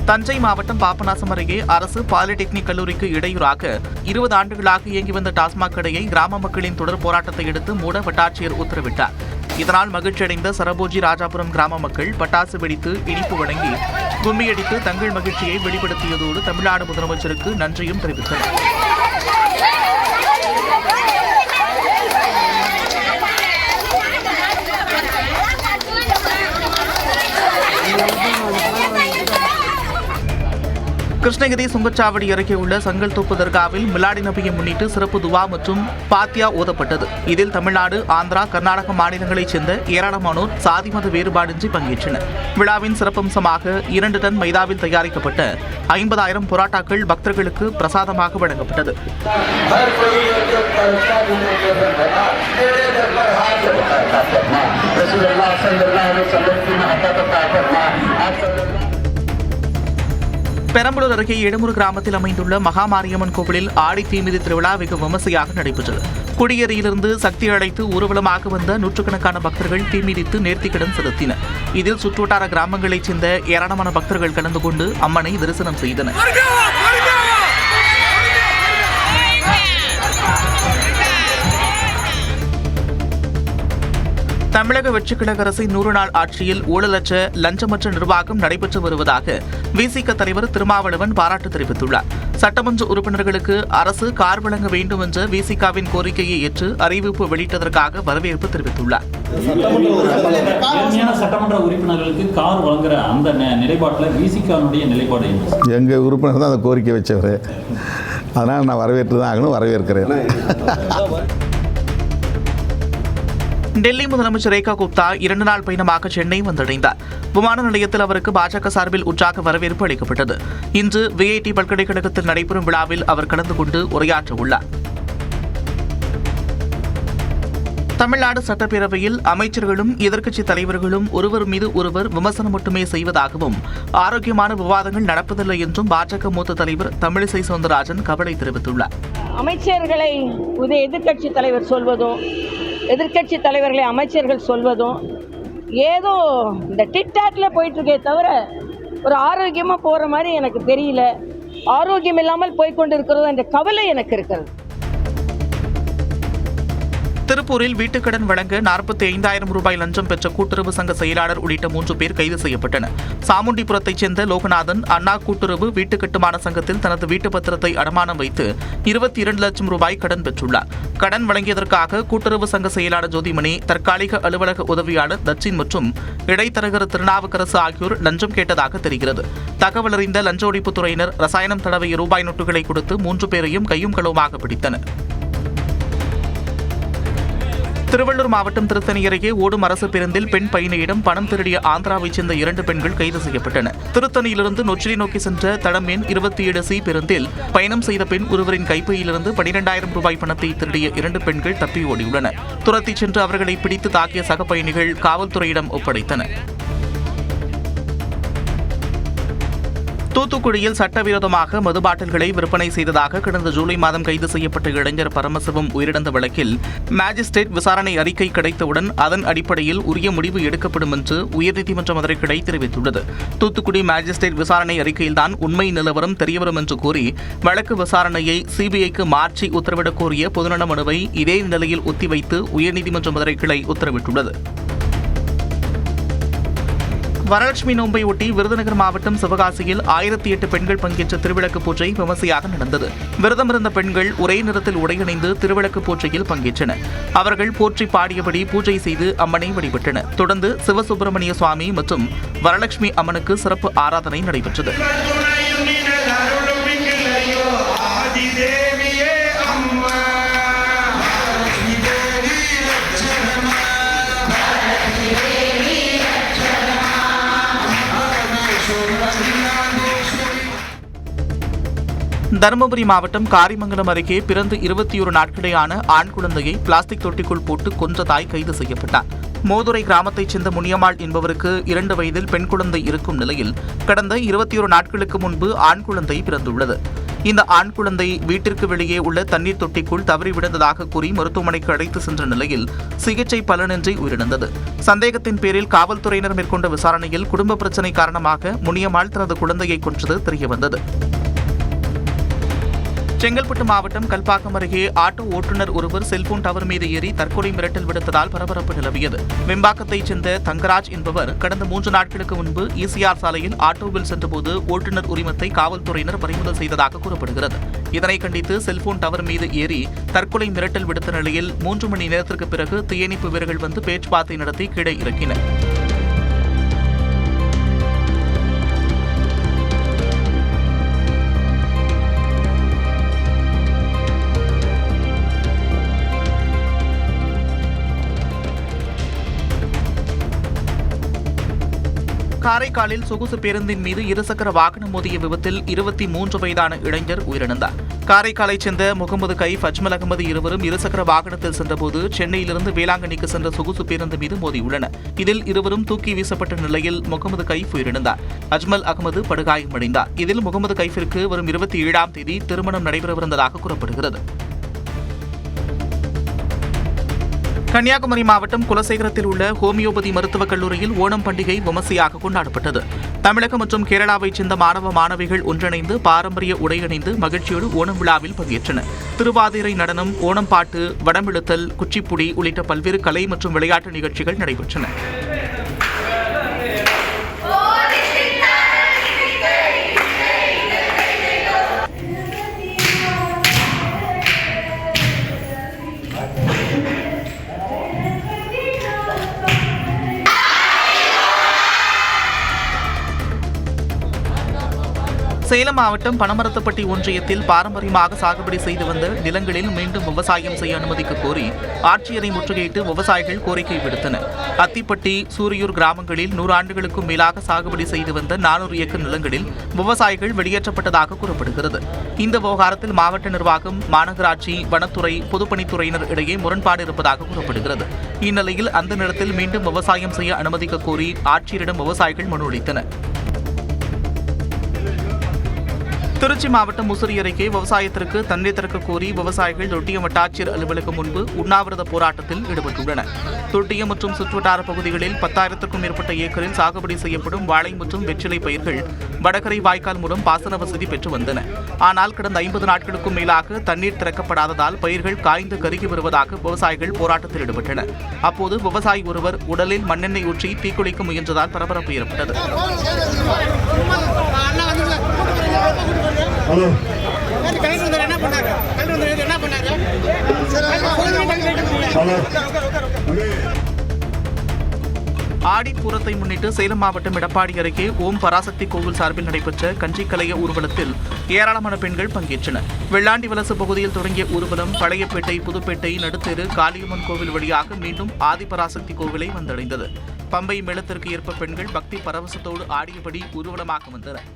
தஞ்சை மாவட்டம் பாபநாசம் அருகே அரசு பாலிடெக்னிக் கல்லூரிக்கு இடையூறாக 20 ஆண்டுகளாக இயங்கி வந்த டாஸ்மாக் கடையை கிராம மக்களின் தொடர் போராட்டத்தை அடுத்து மூட வட்டாட்சியர் உத்தரவிட்டார். இதனால் மகிழ்ச்சியடைந்த சரபோஜி ராஜாபுரம் கிராம மக்கள் பட்டாசு வெடித்து இனிப்பு வழங்கி கும்மியடித்து தங்கள் மகிழ்ச்சியை வெளிப்படுத்தியதோடு தமிழ்நாடு முதலமைச்சருக்கு நன்றியும் தெரிவித்தனர். கிருஷ்ணகிரி சுங்கச்சாவடி அருகே உள்ள சங்கல்தோப்பு தர்காவில் மிலாடி நபியை முன்னிட்டு சிறப்பு துவா மற்றும் பாத்தியா ஓதப்பட்டது. இதில் தமிழ்நாடு, ஆந்திரா, கர்நாடக மாநிலங்களைச் சேர்ந்த ஏராளமானோர் சாதி மத வேறுபாடின்றி பங்கேற்றனர். விழாவின் சிறப்பம்சமாக 2 டன் மைதாவில் தயாரிக்கப்பட்ட 50,000 புராட்டாக்கள் பக்தர்களுக்கு பிரசாதமாக வழங்கப்பட்டது. பெரம்பலூர் அருகே எடமூர் கிராமத்தில் அமைந்துள்ள மகாமாரியம்மன் கோவிலில் ஆடி தீமிதி திருவிழா வெகு விமர்சையாக நடைபெற்றது. குடியேறியிலிருந்து சக்தி அழைத்து ஊர்வலமாக வந்த நூற்றுக்கணக்கான பக்தர்கள் தீமிதித்து நேர்த்திக்கடன் செலுத்தினர். இதில் சுற்றுவட்டார கிராமங்களைச் சேர்ந்த ஏராளமான பக்தர்கள் கலந்து கொண்டு அம்மனை தரிசனம் செய்தனர். தமிழக வெற்றிக்கழக அரசின் 100 நாள் ஆட்சியில் ஊழலற்ற லஞ்சமற்ற நிர்வாகம் நடைபெற்று வருவதாக விசிக தலைவர் திருமாவளவன் பாராட்டு தெரிவித்துள்ளார். சட்டமன்ற உறுப்பினர்களுக்கு அரசு கார் வழங்க வேண்டும் என்ற விசிகாவின் கோரிக்கையை ஏற்று அறிவிப்பு வெளியிட்டதற்காக வரவேற்பு தெரிவித்துள்ளார். சட்டமன்ற உறுப்பினர்களுக்கு கார் வழங்குற அந்த நிலைப்பாட்டில் விசிகாவுடைய நிலைப்பாடு எங்கள் உறுப்பினர் தான் அந்த கோரிக்கை வச்சவர். அதனால் நான் வரவேற்று தான் ஆகணும், வரவேற்கிறேன். டெல்லி முதலமைச்சர் ரேகா குப்தா 2 நாள் பயணமாக சென்னை வந்தடைந்தார். விமான நிலையத்தில் அவருக்கு பாஜக சார்பில் உற்சாக வரவேற்பு அளிக்கப்பட்டது. இன்று விஐடி பல்கலைக்கழகத்தில் நடைபெறும் விழாவில் அவர் கலந்து கொண்டு உரையாற்ற உள்ளார். தமிழ்நாடு சட்டப்பேரவையில் அமைச்சர்களும் எதிர்க்கட்சித் தலைவர்களும் ஒருவர் மீது ஒருவர் விமர்சனம் மட்டுமே செய்வதாகவும் ஆரோக்கியமான விவாதங்கள் நடப்பதில்லை என்றும் பாஜக மூத்த தலைவர் தமிழிசை சவுந்தரராஜன் கவலை தெரிவித்துள்ளார். அமைச்சர்களை எதிர்க்கட்சித் தலைவர் சொல்வதும், எதிர்க்கட்சி தலைவர்களை அமைச்சர்கள் சொல்வதும் ஏதோ இந்த டிக்டாக்ல போயிட்டு இருக்கே தவிர ஒரு ஆரோக்கியமாக போகிற மாதிரி எனக்கு தெரியல. ஆரோக்கியம் இல்லாமல் போய்கொண்டு இருக்கிறது என்ற கவலை எனக்கு இருக்கிறது. திருப்பூரில் வீட்டுக்கடன் வழங்க 45,000 ரூபாய் லஞ்சம் பெற்ற கூட்டுறவு சங்க செயலாளர் உள்ளிட்ட 3 பேர் கைது செய்யப்பட்டனர். சாமுண்டிபுரத்தைச் சேர்ந்த லோகநாதன் அண்ணா கூட்டுறவு வீட்டு கட்டுமான சங்கத்தில் தனது வீட்டு பத்திரத்தை அடமானம் வைத்து 22 லட்சம் ரூபாய் கடன் பெற்றுள்ளார். கடன் வழங்கியதற்காக கூட்டுறவு சங்க செயலாளர் ஜோதிமணி, தற்காலிக அலுவலக உதவியாளர் தச்சின் மற்றும் இடைத்தரகர் திருநாவுக்கரசு ஆகியோர் லஞ்சம் கேட்டதாக தெரிகிறது. தகவல் அறிந்த லஞ்ச ஒழிப்புத்துறையினர் ரசாயனம் தடவிய ரூபாய் நோட்டுகளை கொடுத்து 3 பேரையும் கையும் களவுமாக பிடித்தனர். திருவள்ளூர் மாவட்டம் திருத்தணி அருகே ஓடும் அரசு பேருந்தில் பெண் பயணியிடம் பணம் திருடிய ஆந்திராவைச் சேர்ந்த 2 பெண்கள் கைது செய்யப்பட்டனர். திருத்தணியிலிருந்து நொச்சிலி நோக்கி சென்ற தடம் எண் 27C பேருந்தில் பயணம் செய்த பெண் ஒருவரின் கைப்பையிலிருந்து 12,000 ரூபாய் பணத்தை திருடிய 2 பெண்கள் தப்பி ஓடியுள்ளனர். துரத்திச் சென்று அவர்களை பிடித்து தாக்கிய சக பயணிகள் காவல்துறையிடம் ஒப்படைத்தனர். தூத்துக்குடியில் சட்டவிரோதமாக மது பாட்டில்களை விற்பனை செய்ததாக கடந்த ஜூலை மாதம் கைது செய்யப்பட்ட இளைஞர் பரமசிவம் உயிரிழந்த வழக்கில் மாஜிஸ்ட்ரேட் விசாரணை அறிக்கை கிடைத்தவுடன் அதன் அடிப்படையில் உரிய முடிவு எடுக்கப்படும் என்று உயர்நீதிமன்ற மதுரை கிளை தெரிவித்துள்ளது. தூத்துக்குடி மாஜிஸ்ட்ரேட் விசாரணை அறிக்கையில்தான் உண்மை நிலவரம் தெரியவரும் என்று கூறி வழக்கு விசாரணையை சிபிஐக்கு மாற்றி உத்தரவிடக் கோரிய பொதுநல மனுவை இதே நிலையில் ஒத்திவைத்து உயர்நீதிமன்ற மதுரை கிளை உத்தரவிட்டுள்ளது. வரலட்சுமி நோன்பை ஒட்டி விருதுநகர் மாவட்டம் சிவகாசியில் 1008 பெண்கள் பங்கேற்ற திருவிளக்கு பூஜை விமர்சையாக நடந்தது. விரதமிருந்த பெண்கள் ஒரே நிறத்தில் உடையணிந்து திருவிளக்கு பூஜையில் பங்கேற்றனர். அவர்கள் போற்றி பாடியபடி பூஜை செய்து அம்மனை வழிபட்டனர். தொடர்ந்து சிவசுப்பிரமணிய சுவாமி மற்றும் வரலட்சுமி அம்மனுக்கு சிறப்பு ஆராதனை நடைபெற்றது. தருமபுரி மாவட்டம் காரிமங்கலம் அருகே பிறந்து 21 நாட்களேயான ஆண் குழந்தையை பிளாஸ்டிக் தொட்டிக்குள் போட்டு கொன்ற தாய் கைது செய்யப்பட்டார். மோதுரை கிராமத்தைச் சேர்ந்த முனியம்மாள் என்பவருக்கு 2 வயதில் பெண் குழந்தை இருக்கும் நிலையில் கடந்த 21 நாட்களுக்கு முன்பு ஆண் குழந்தை பிறந்துள்ளது. இந்த ஆண் குழந்தை வீட்டிற்கு வெளியே உள்ள தண்ணீர் தொட்டிக்குள் தவறி விழுந்ததாக கூறி மருத்துவமனைக்கு அழைத்து சென்ற நிலையில் சிகிச்சை பலனின்றி உயிரிழந்தது. சந்தேகத்தின் பேரில் காவல்துறையினர் மேற்கொண்ட விசாரணையில் குடும்ப பிரச்சினை காரணமாக முனியம்மாள் தனது குழந்தையை கொன்றது தெரியவந்தது. செங்கல்பட்டு மாவட்டம் கல்பாக்கம் அருகே ஆட்டோ ஓட்டுநர் ஒருவர் செல்போன் டவர் மீது ஏறி தற்கொலை மிரட்டல் விடுத்ததால் பரபரப்பு நிலவியது. வெம்பாக்கத்தைச் சேர்ந்த தங்கராஜ் என்பவர் கடந்த 3 நாட்களுக்கு முன்பு ஈசிஆர் சாலையில் ஆட்டோவில் சென்றபோது ஓட்டுநர் உரிமத்தை காவல்துறையினர் பறிமுதல் செய்ததாக கூறப்படுகிறது. இதனை கண்டித்து செல்போன் டவர் மீது ஏறி தற்கொலை மிரட்டல் விடுத்த நிலையில் 3 மணி நேரத்திற்கு பிறகு தீயணைப்பு வீரர்கள் வந்து பேச்சுவார்த்தை நடத்தி கீழே இறக்கினர். காரைக்காலில் சொகுசு பேருந்தின் மீது இருசக்கர வாகனம் மோதிய விபத்தில் 23 வயதான இளைஞர் உயிரிழந்தார். காரைக்காலைச் சேர்ந்த முகமது கைஃப், அஜ்மல் அகமது இருவரும் இருசக்கர வாகனத்தில் சென்றபோது சென்னையிலிருந்து வேளாங்கண்ணிக்கு சென்ற சொகுசு பேருந்து மீது மோதியுள்ளனர். இதில் இருவரும் தூக்கி வீசப்பட்ட நிலையில் முகமது கைஃப் உயிரிழந்தார். அஜ்மல் அகமது படுகாயமடைந்தார். இதில் முகமது கைஃபிற்கு வரும் 27ஆம் தேதி திருமணம் நடைபெறவிருந்ததாக கூறப்படுகிறது. கன்னியாகுமரி மாவட்டம் குலசேகரத்தில் உள்ள ஹோமியோபதி மருத்துவக் கல்லூரியில் ஓணம் பண்டிகை விமர்சையாக கொண்டாடப்பட்டது. தமிழகம் மற்றும் கேரளாவைச் சேர்ந்த மாணவ மாணவிகள் ஒன்றிணைந்து பாரம்பரிய உடையணிந்து மகிழ்ச்சியோடு ஓணம் விழாவில் பங்கேற்றனர். திருவாதிரை நடனம், ஓணம் பாட்டு, வடமிழுத்தல், குச்சிப்புடி உள்ளிட்ட பல்வேறு கலை மற்றும் விளையாட்டு நிகழ்ச்சிகள் நடைபெற்றன. சேலம் மாவட்டம் பனமரத்துப்பட்டி ஒன்றியத்தில் பாரம்பரியமாக சாகுபடி செய்து வந்த நிலங்களில் மீண்டும் விவசாயம் செய்ய அனுமதிக்க கோரி ஆட்சியரை முற்றுகையிட்டு விவசாயிகள் கோரிக்கை விடுத்தனர். அத்திப்பட்டி, சூரியூர் கிராமங்களில் 100 ஆண்டுகளுக்கும் மேலாக சாகுபடி செய்து வந்த 400 ஏக்கர் நிலங்களில் விவசாயிகள் வெளியேற்றப்பட்டதாக கூறப்படுகிறது. இந்த விவகாரத்தில் மாவட்ட நிர்வாகம், மாநகராட்சி, வனத்துறை, பொதுப்பணித்துறையினர் இடையே முரண்பாடு இருப்பதாக கூறப்படுகிறது. இந்நிலையில் அந்த நிலத்தில் மீண்டும் விவசாயம் செய்ய அனுமதிக்க கோரி ஆட்சியரிடம் விவசாயிகள் மனு அளித்தனர். திருச்சி மாவட்டம் முசிறி அருகே விவசாயத்திற்கு தண்ணீர் திறக்க கோரி விவசாயிகள் தொட்டியம் வட்டாட்சியர் அலுவலகம் முன்பு உண்ணாவிரத போராட்டத்தில் ஈடுபட்டுள்ளனர். தொட்டியம் மற்றும் சுற்றுவட்டார பகுதிகளில் 10,000க்கும் மேற்பட்ட ஏக்கரில் சாகுபடி செய்யப்படும் வாழை மற்றும் வெற்றிலை பயிர்கள் வடகரை வாய்க்கால் மூலம் பாசன வசதி பெற்று வந்தன. ஆனால் கடந்த 50 நாட்களுக்கும் மேலாக தண்ணீர் திறக்கப்படாததால் பயிர்கள் காய்ந்து கருகி வருவதாக விவசாயிகள் போராட்டத்தில் ஈடுபட்டனர். அப்போது விவசாயி ஒருவர் உடலில் மண்ணெண்ணெய் ஊற்றி தீக்குளிக்க முயன்றதால் பரபரப்பு ஏற்பட்டது. ஆடிப்பூரத்தை முன்னிட்டு சேலம் மாவட்டம் எடப்பாடி அருகே ஓம் பராசக்தி கோவில் சார்பில் நடைபெற்ற கஞ்சிக்கலைய ஊர்வலத்தில் ஏராளமான பெண்கள் பங்கேற்றனர். வெள்ளாண்டி வலசு பகுதியில் தொடங்கிய ஊர்வலம் பழையப்பேட்டை, புதுப்பேட்டை, நடுத்தெரு, காளியம்மன் கோவில் வழியாக மீண்டும் ஆதிபராசக்தி கோவிலை வந்தடைந்தது. பம்பை மேளத்திற்கு ஏற்ப பெண்கள் பக்தி பரவசத்தோடு ஆடியபடி ஊர்வலமாக வந்தனர்.